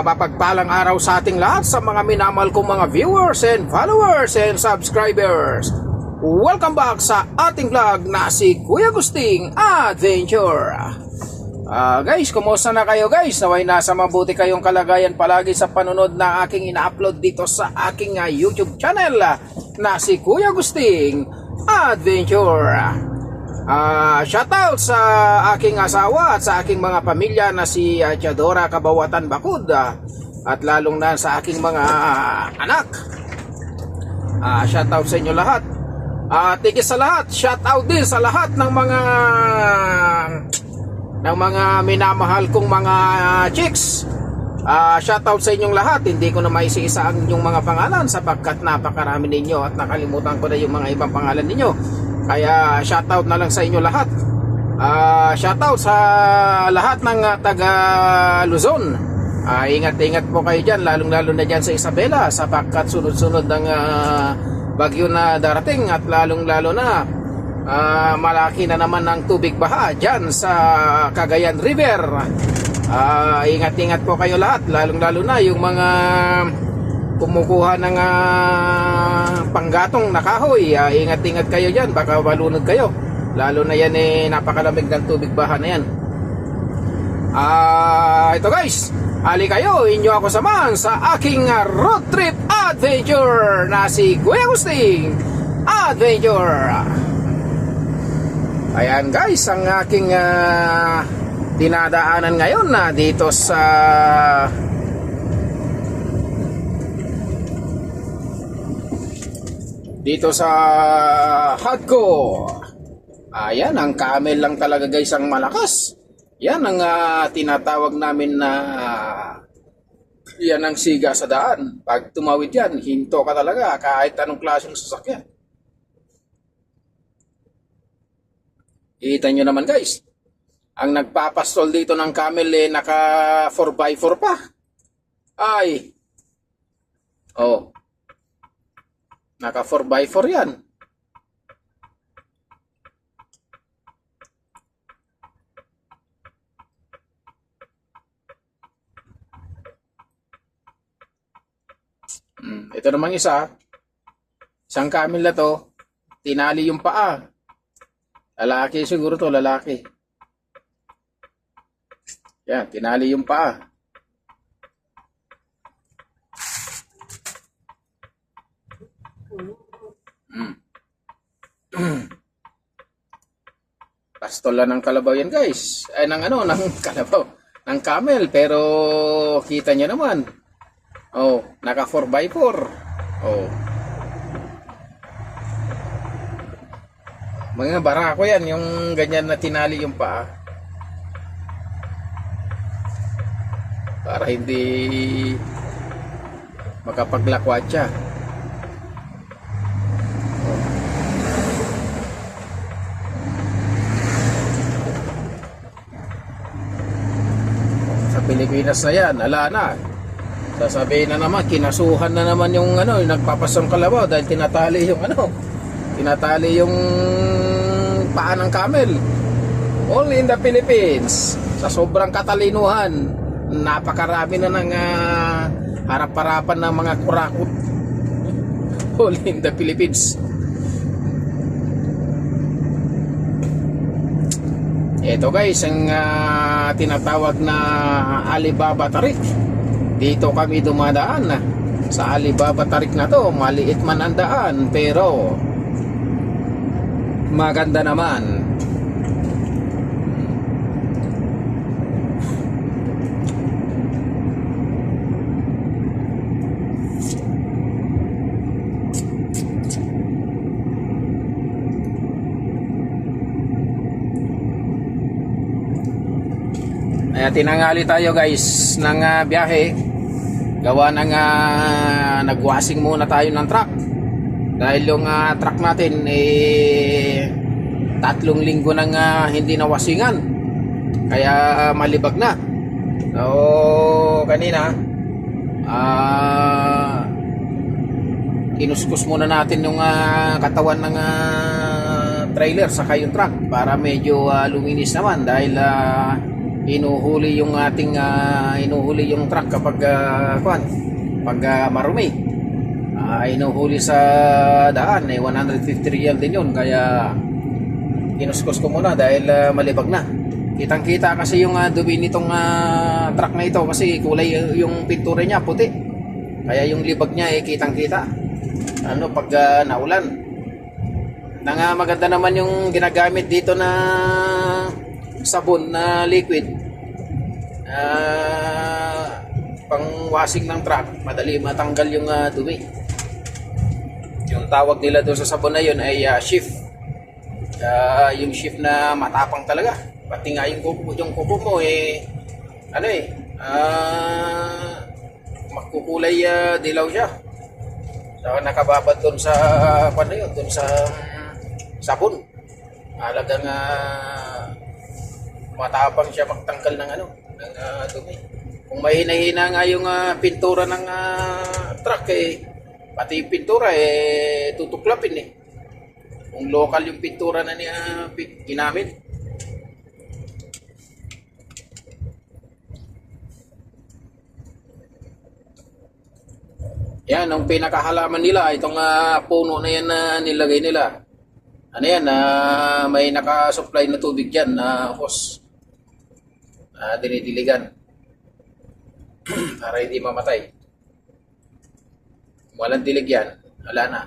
Mapagpalang araw sa ating lahat sa mga minamahal kong mga viewers and followers and subscribers. Welcome back sa ating vlog na si Kuya Agusting Adventure. Guys, kumusta na kayo guys? Naway nasa mabuti kayong kalagayan palagi sa panunod na aking ina-upload dito sa aking YouTube channel na si Kuya Agusting Adventure. Shoutout sa aking asawa at sa aking mga pamilya na si Chadora Kabawatan Bakud at lalong na sa aking mga anak. Shoutout sa inyo lahat. Tigil sa lahat, shoutout din sa lahat ng mga minamahal kong mga chicks. Shoutout sa inyong lahat. Hindi ko na maisa-isa ang inyong mga pangalan sapagkat napakarami ninyo at nakalimutan ko na yung mga ibang pangalan ninyo. Kaya shoutout na lang sa inyo lahat. Shoutout sa lahat ng taga Luzon. Ingat-ingat po kayo dyan, lalong-lalo na dyan sa Isabela sapagkat sunod-sunod ng bagyo na darating at lalong-lalo na malaki na naman ng tubig baha dyan sa Cagayan River. Ingat-ingat po kayo lahat, lalong-lalo na yung mga kumukuha ng panggatong na kahoy. Ingat-ingat kayo dyan, baka malunod kayo, lalo na yan napakalamig ng tubig baha na yan. Ito guys, hali kayo, inyo ako samahan sa aking road trip adventure na si Kuya Agusting Adventure. Ayan guys, ang aking dinadaanan ngayon na dito sa Hadco. Ayan, ang camel lang talaga guys ang malakas. Yan ang tinatawag namin na yan ang siga sa daan. Pag tumawid yan, hinto ka talaga kahit anong klaseng sasakyan. Kita nyo naman guys, ang nagpapastol dito ng camel naka 4x4 pa. Ay, oh, naka 4x4 yan. Ito namang isang camel na to, tinali yung paa. Lalaki siguro to, lalaki. Yan, tinali yung paa. Pastola ng kalabaw yan guys. Ay, ng kalabaw. Ng camel. Pero kita nyo naman. Oh, naka 4x4. Oh. Mga barako yan. Yung ganyan na tinali yung paa. Para hindi makapaglakwat siya. Pilipinas na yan, ala na. Sasabihin na naman, kinasuhan na naman yung yung nagpapasang kalabaw dahil tinatali yung paa ng camel. Only in the Philippines. Sa sobrang katalinuhan, napakarami na ng harap-harapan ng mga kurakot. Only in the Philippines. Ito guys, ang tinatawag na Alibaba Tarik. Dito kami dumadaan sa Alibaba Tarik na to. Maliit man ang daan pero maganda naman. Tinangali tayo guys ng biyahe. Gawa ng nagwasing muna tayo ng truck dahil yung truck natin 3 linggo nang hindi nawasingan, kaya malibag na. So kanina kinuskus muna natin yung katawan ng trailer saka yung truck para medyo luminis naman dahil inuhuli yung ating inuhuli yung truck kapag pag marumi. Inuhuli sa daan 150 real din yun, kaya kinuskos ko muna dahil malibag na. Kitang kita kasi yung dumi nitong truck na ito kasi kulay yung pintura niya puti, kaya yung libag niya kitang kita pag naulan. Maganda naman yung ginagamit dito na sabon na liquid, pang washing ng truck, madali matanggal yung dumi. Yung tawag nila doon sa sabon na yun ay shift. Yung shift na matapang talaga, pati nga yung kuko mo makukulay dilaw siya. So, nakababad doon sa doon sa sabon. Halagang matapang siya magtanggal ng ng dumi. Kung mahina-hina nga yung pintura ng truck pati yung pintura tutuklapin kung local yung pintura na niya ginamit. Yan, ang pinakahalaman nila, itong puno na yan na nilagay nila. May nakasupply na tubig dyan na hose. Dinidiligan. Para hindi mamatay. Kung walang dilig yan, wala na.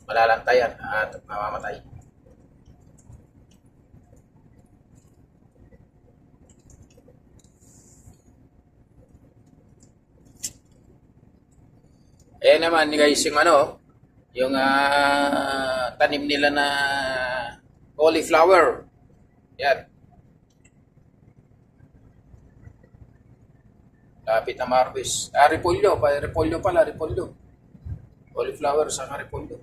Malalantayan at mamamatay. Ayan naman guys, yung tanim nila na cauliflower. Yan. Lapit na marvis. Repolyo pala. Cauliflower sa repolyo.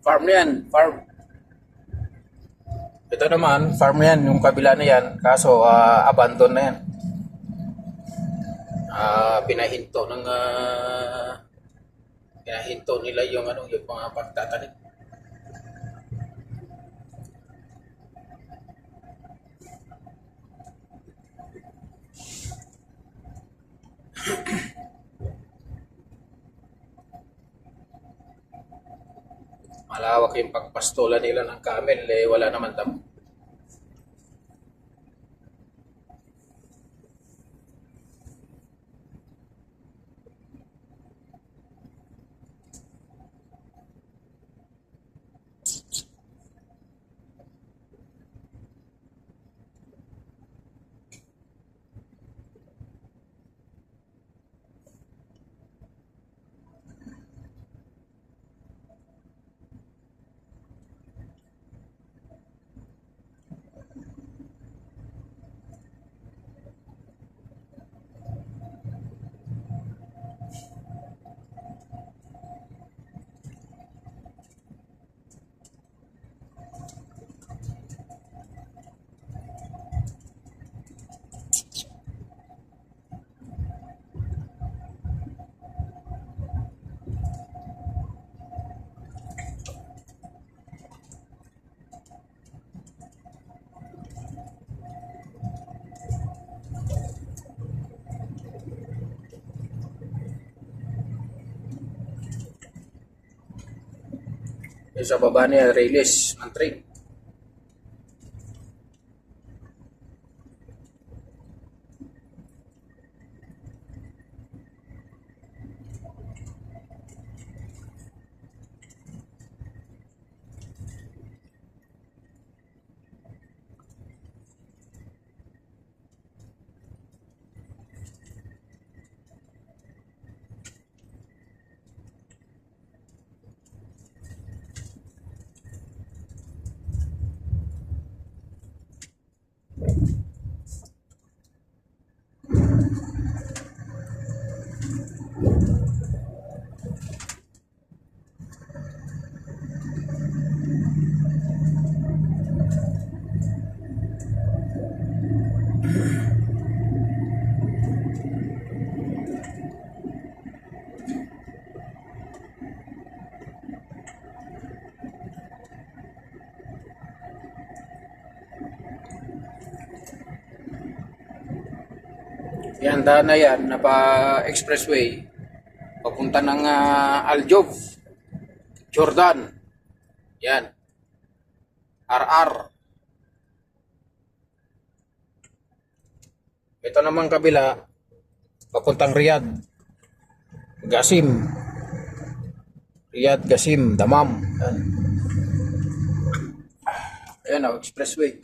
Farm yan, farm. Ito naman, farm yan, yung kabila na yan, kaso abandon na yan. Pinahinto nila yung yung mga pagtatanim. Malawak yung pagpastola nila ng camel, wala naman damo. Yung sa baba niya, release ng train. Yan, daan na yan, napa-expressway. Papunta ng Aljov, Jordan. Yan. RR. Ito naman kabila, papuntang Riyadh. Qasim. Riyadh, Qasim, Dammam. Yan. Ayan o, expressway.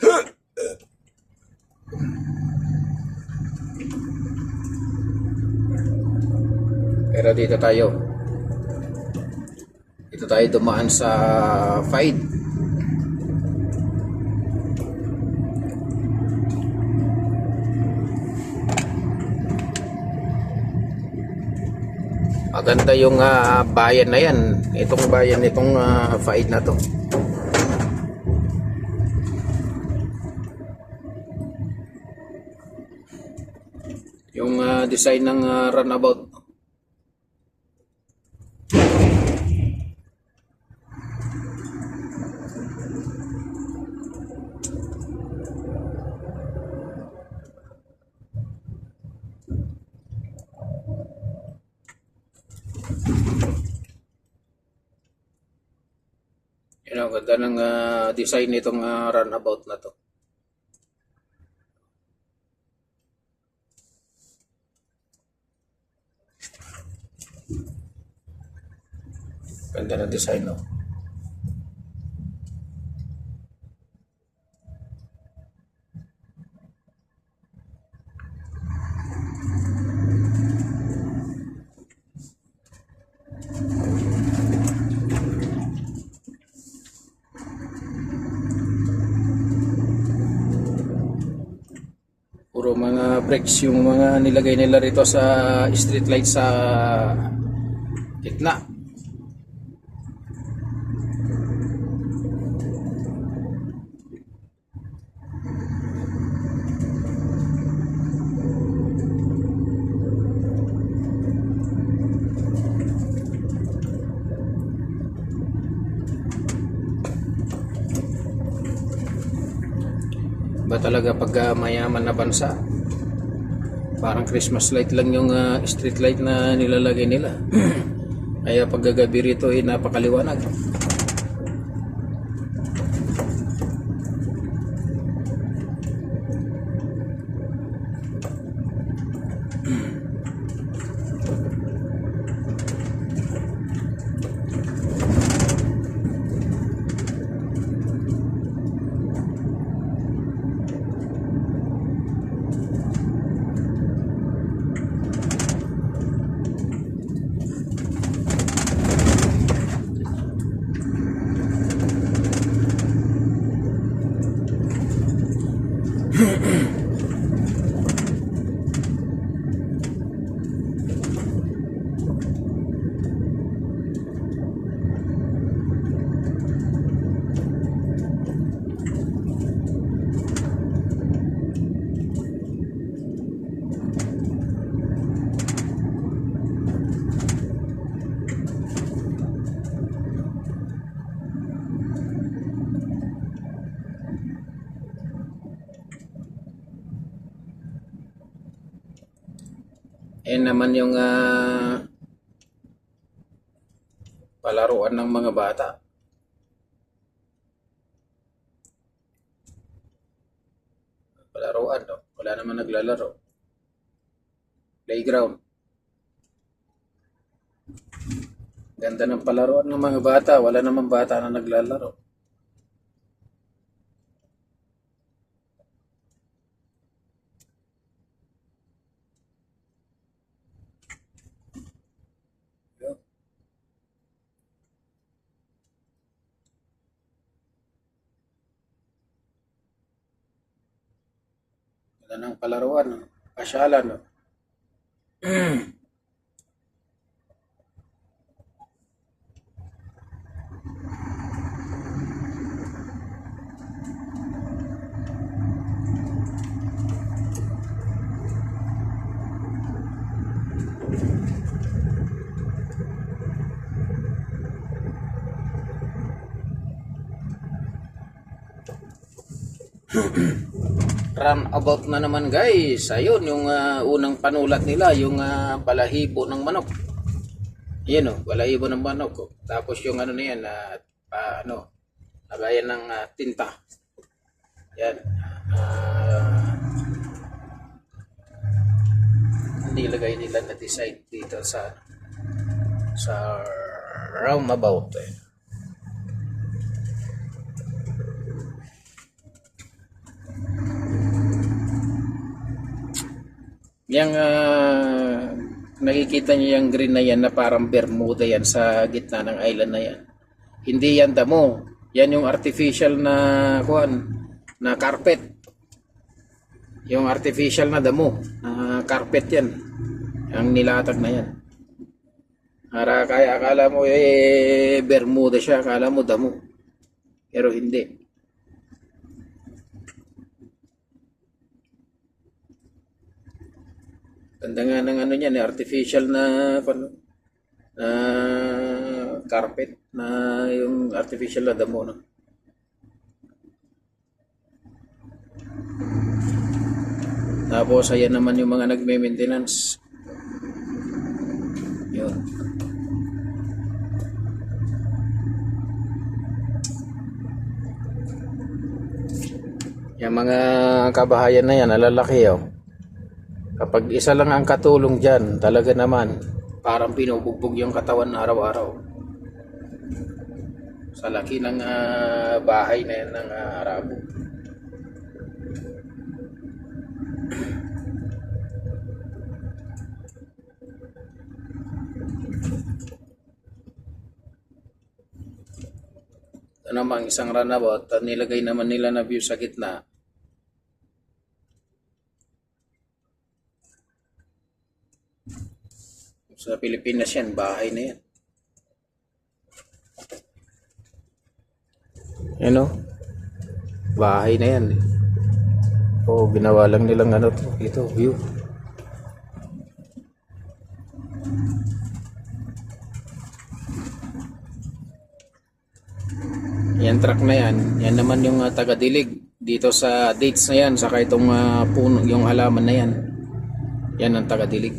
Pero dito tayo. Dito tayo dumaan sa Faid. Maganda yung bayan na yan. Itong bayan nitong Faid na to. Yung design ng runabout. Yan ang ganda ng design nitong runabout na to. Ganda ng design, no? Puro mga bricks yung mga nilagay nila rito sa street light sa gitna. Ba talaga pag mayaman na bansa, parang Christmas light lang yung street light na nilalagay nila. Kaya pag gagabi rito ay napakaliwanag. Ayan naman yung palaruan ng mga bata. Palaruan, no? Wala naman naglalaro. Playground. Ganda ng palaruan ng mga bata. Wala naman bata na naglalaro. Wala nang palaruan, no? Pasyalan, no? Runabout na naman guys. Ayun, yung unang panulat nila, yung balahibo ng manok. Yan o, balahibo ng manok. Oh. Tapos yung ano na yan, lagayan ng tinta. Yan. Nilagay nila na design dito sa roundabout. Yang nakikita niyo yung green na yan na parang Bermuda yan sa gitna ng island na yan. Hindi yan damo. Yan yung artificial na na carpet. Yung artificial na damo, carpet yan. Ang nilatag na yan. Kaya akala mo Bermuda siya, akala mo damo. Pero hindi. Ganda nga ng ano niyan, artificial na carpet na yung artificial na damo, no? Tapos ayan naman yung mga nagme-maintenance. Yun. Yung mga kabahayan na yan, nalalaki oh. Kapag isa lang ang katulong dyan, talaga naman, parang pinubugbog yung katawan araw-araw. Sa laki ng bahay na yan ng Arabo. Ito namang isang runabout, nilagay naman nila na view sa gitna. Sa Pilipinas yan, bahay na yan. Ano? Bahay na yan. Oh, ginawa lang nilang ano to. Ito, view. Yan truck na yan. Yan naman yung taga-dilig. Dito sa dates na yan. Saka itong puno, yung halaman na yan. Yan ang taga-dilig.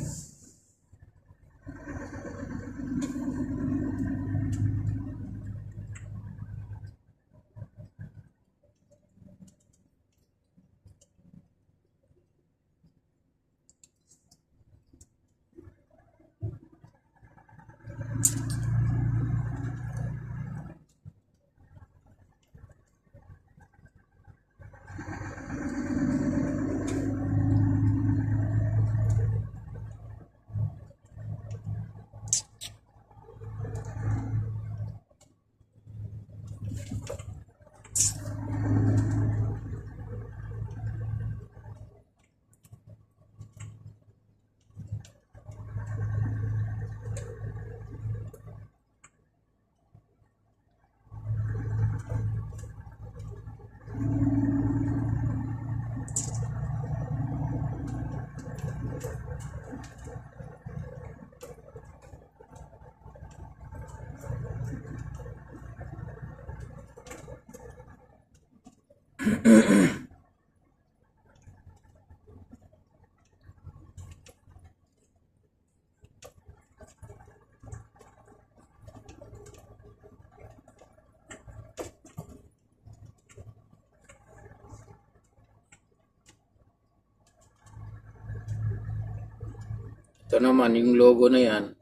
Ito naman, yung logo na yan,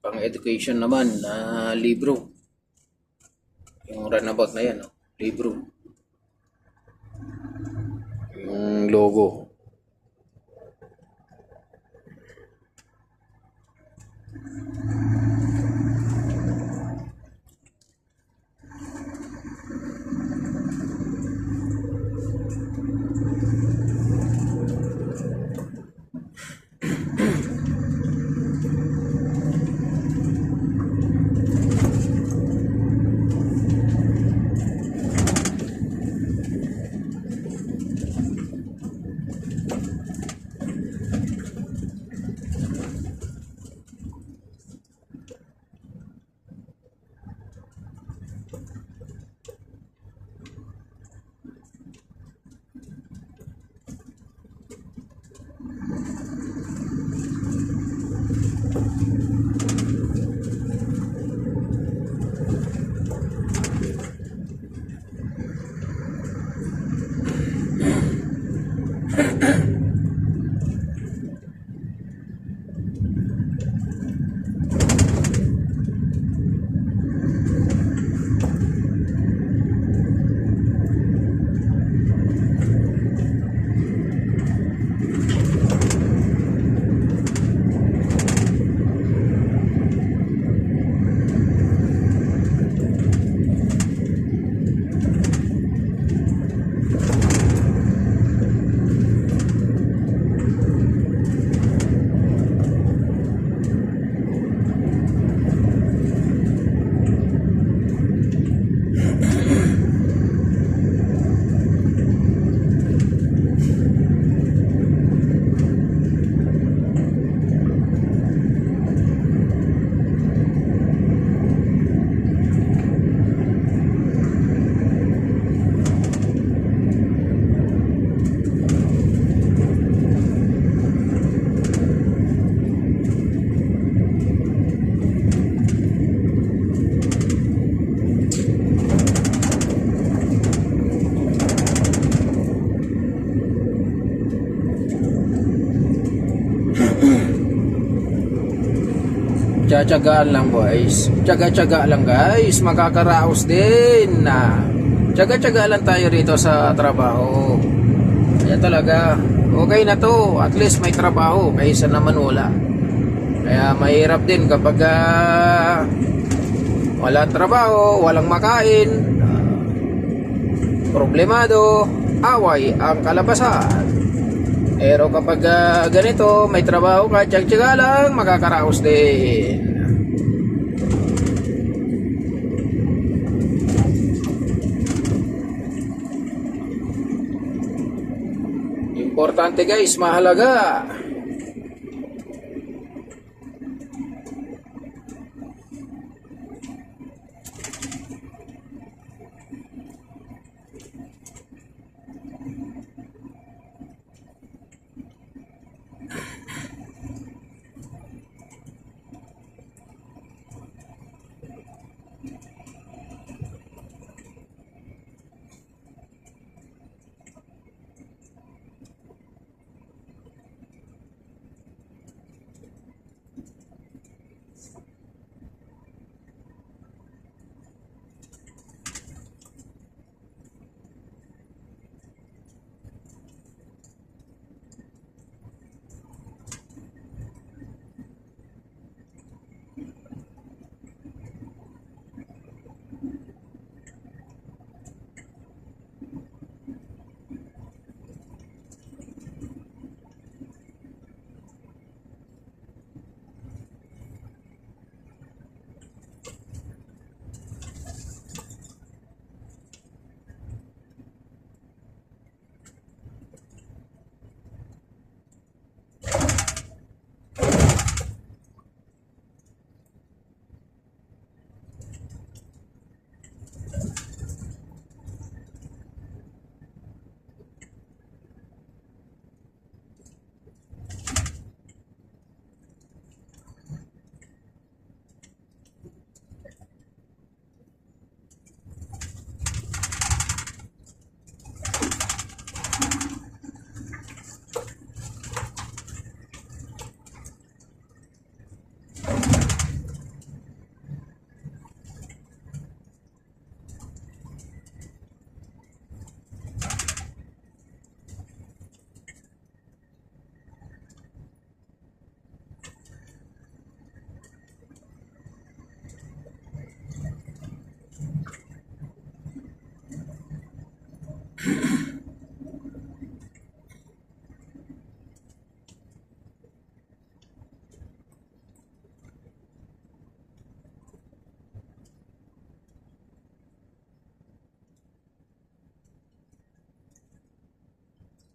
pang education naman, na libro. Yung runabout na yan, libro. Yung logo. Tiyatsagaan lang boys. Tiyaga-tiyaga lang guys. Makakaraos din na. Tiyaga-tiyaga lang tayo rito sa trabaho. Kaya talaga, okay na to. At least may trabaho kaysa naman wala. Kaya mahirap din kapag walang trabaho, walang makain, problemado, away ang kalabasan. Pero kapag ganito, may trabaho ka, tiyag-tiyaga lang, makakaraos din. Importante guys, mahalaga.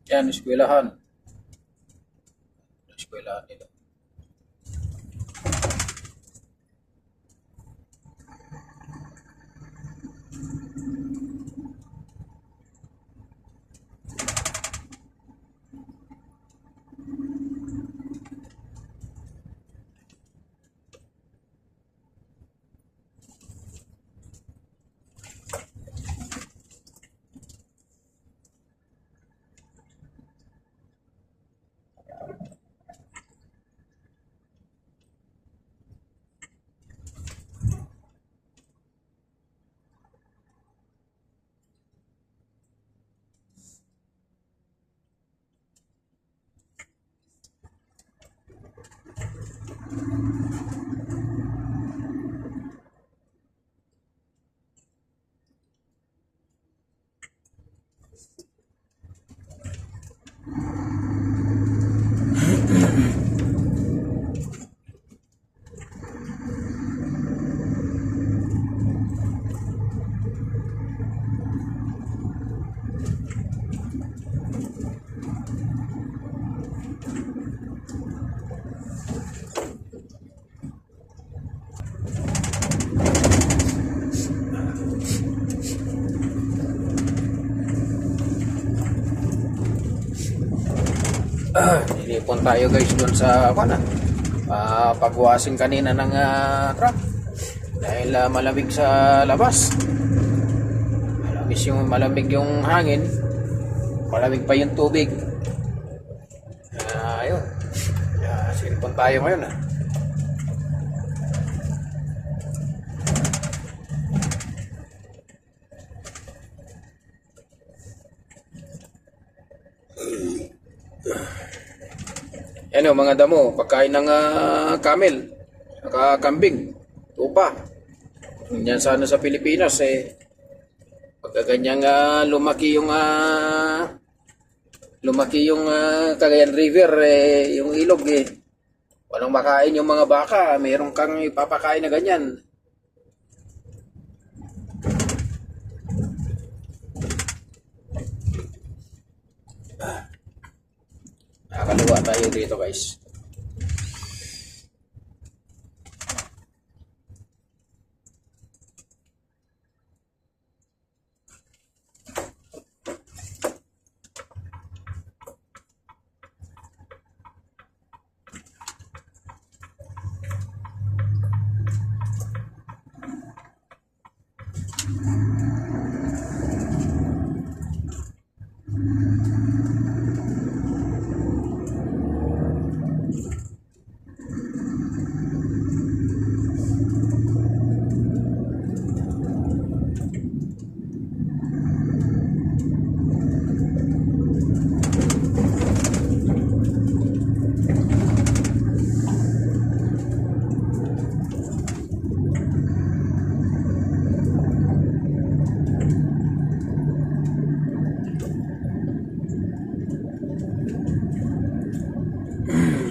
Yan, eskwelahan. Eskwelahan nila. Nilipon tayo guys doon sa pagwasin kanina ng truck dahil malamig sa labas, malamig yung hangin, malamig pa yung tubig. Ayun, silipon tayo ngayon Ano, mga damo, pagkain ng camel, saka kambing, tupa. Yan sana sa Pilipinas pagka ganyang lumaki yung Cagayan River, yung ilog walang makain yung mga baka, mayroon kang ipapakain na ganyan. Nakakalawa tayo dito, guys.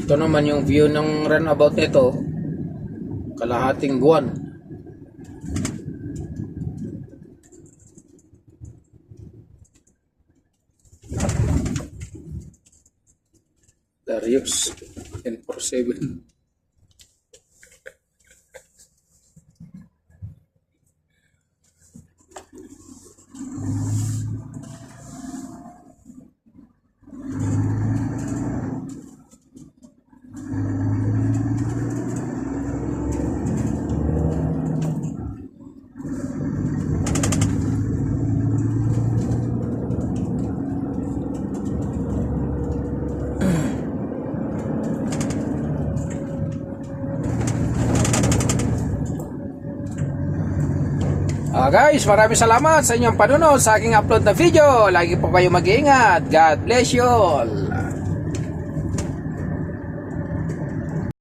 Ito naman yung view ng runabout nito, kalahating buwan. Darius 1047. Guys, maraming salamat sa inyong panunod sa aking upload na video. Lagi po kayo mag-iingat. God bless you all.